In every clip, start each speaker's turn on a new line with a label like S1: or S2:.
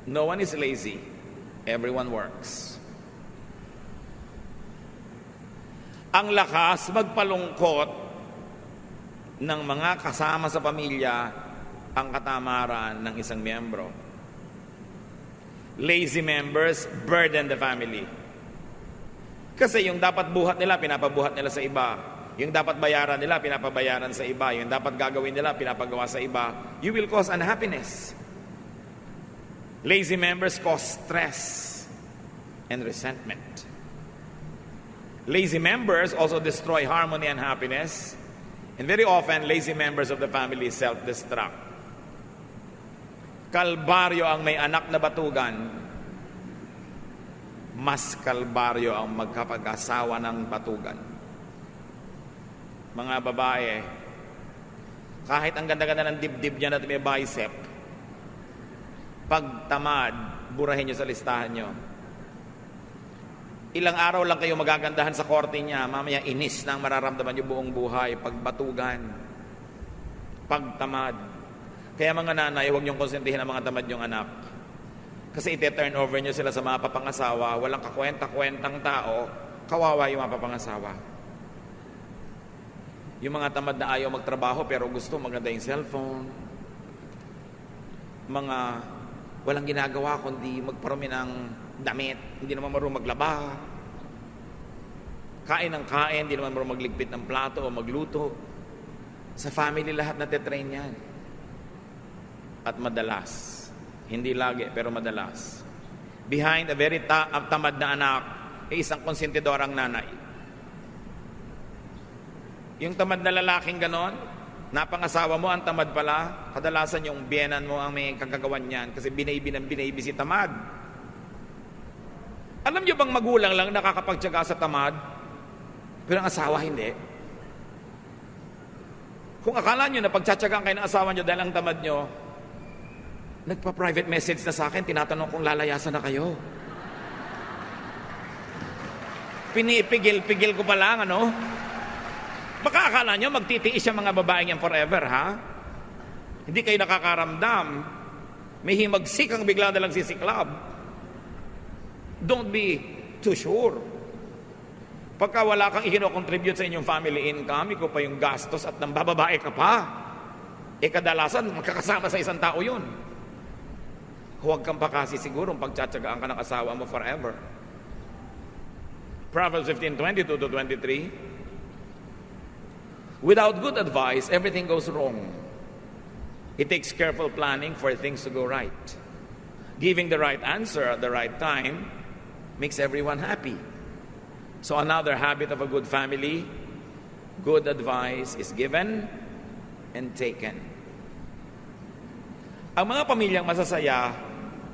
S1: No one is lazy. Everyone works. Ang lakas magpalungkot ng mga kasama sa pamilya ang katamaran ng isang miyembro. Lazy members burden the family. Kasi yung dapat buhat nila, pinapabuhat nila sa iba. Yung dapat bayaran nila, pinapabayaran sa iba. Yung dapat gagawin nila, pinapagawa sa iba. You will cause unhappiness. Lazy members cause stress and resentment. Lazy members also destroy harmony and happiness. And very often, lazy members of the family self-destruct. Kalbaryo ang may anak na batugan, mas kalbaryo ang magkapag-asawa ng batugan. Mga babae, kahit ang ganda-ganda ng dibdib niya na may bicep, pag tamad, burahin niyo sa listahan niyo. Ilang araw lang kayo magagandahan sa korte niya, mamaya inis na ang mararamdaman niyo buong buhay, pagbatugan, pagtamad. Kaya mga nanay, huwag niyong konsentihin ang mga tamad niyong anak. Kasi ite-turn over niyo sila sa mga papangasawa, walang kakwenta-kwentang tao, kawawa yung mga papangasawa. Yung mga tamad na ayaw magtrabaho pero gusto maganda yung cellphone. Mga walang ginagawa kundi magparami ng damit, hindi naman marunong maglaba. Kain ng kain, hindi naman marunong magligpit ng plato o magluto. Sa family lahat natitrain yan. At madalas, hindi lagi pero madalas, behind a very tamad na anak ay isang konsentidorang nanay. Yung tamad na lalaking ganon, napangasawa mo ang tamad pala, kadalasan yung biyenan mo ang may kagagawan niyan kasi binaybi si tamad. Alam niyo bang magulang lang nakakapagtiyaga sa tamad, pero ang asawa hindi? Kung akala niyo na pagtsatsagaan kayo ng asawa niyo dahil ang tamad niyo, nagpa-private message na sa akin, tinatanong kung lalayasan na kayo. Pinipigil-pigil ko pa lang, ano? Baka akala nyo magtitiis yung mga babaeng yan forever, ha? Hindi kayo nakakaramdam. May himagsik ang bigla na lang sisiklab. Don't be too sure. Pagka wala kang ikino-contribute sa inyong family income, ikaw pa yung gastos at nambababae ka pa. Kadalasan, magkakasama sa isang tao yun. Huwag kang pa kasi sigurong pagtsatsagaan ka ng asawa mo forever. Proverbs 15:20-23. Without good advice, everything goes wrong. It takes careful planning for things to go right. Giving the right answer at the right time makes everyone happy. So another habit of a good family, good advice is given and taken. Ang mga pamilyang masasaya,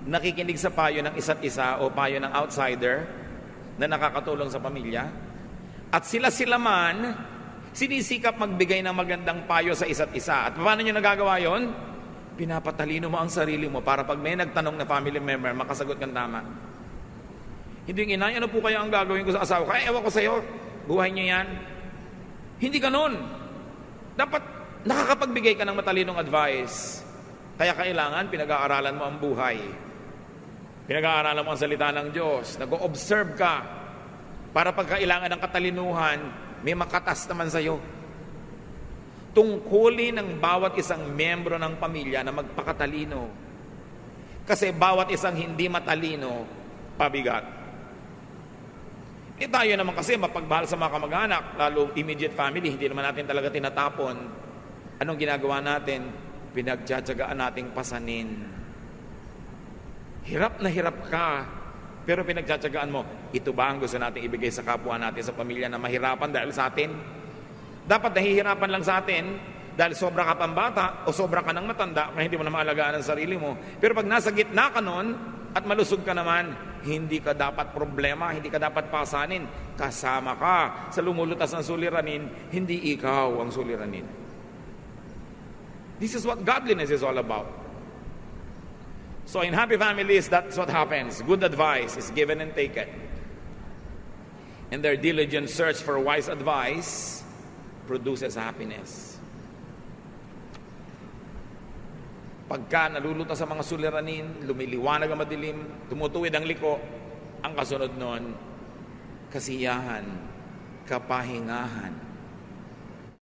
S1: nakikinig sa payo ng isa't isa o payo ng outsider na nakakatulong sa pamilya, at sila man sinisikap magbigay ng magandang payo sa isa't isa. At paano nyo nagagawa yon? Pinapatalino mo ang sarili mo para pag may nagtanong na family member, makasagot kang tama. Hindi yung inay, ano po kaya ang gagawin ko sa asawa ko? Ay, ewan ko sa'yo, buhay niyo yan. Hindi ganun. Dapat nakakapagbigay ka ng matalinong advice. Kaya kailangan pinag-aaralan mo ang buhay. Pinag-aaralan mo ang salita ng Diyos. Nag-o-observe ka para pagkailangan ng katalinuhan, may makatas naman sa'yo. Tungkulin ng bawat isang miyembro ng pamilya na magpakatalino. Kasi bawat isang hindi matalino, pabigat. Tayo naman kasi mapagmahal sa mga kamag-anak, lalo immediate family, hindi naman natin talaga tinatapon. Anong ginagawa natin? Pinagtsatsagaan nating pasanin. Hirap na hirap ka, pero pinagtsatsagaan mo, ito ba ang gusto nating ibigay sa kapwa natin sa pamilya na mahirapan dahil sa atin? Dapat nahihirapan lang sa atin dahil sobra ka pang bata o sobra ka ng matanda kaya hindi mo na maalagaan ang sarili mo. Pero pag nasa gitna ka nun at malusog ka naman, hindi ka dapat problema, hindi ka dapat pasanin. Kasama ka sa lumulutas ng suliranin, hindi ikaw ang suliranin. This is what godliness is all about. So in happy families, that's what happens. Good advice is given and taken. And their diligent search for wise advice produces happiness. Pagka nalulutang sa mga suliranin, lumiliwanag ang madilim, tumutuwid ang liko, ang kasunod nun, kasiyahan, kapahingahan,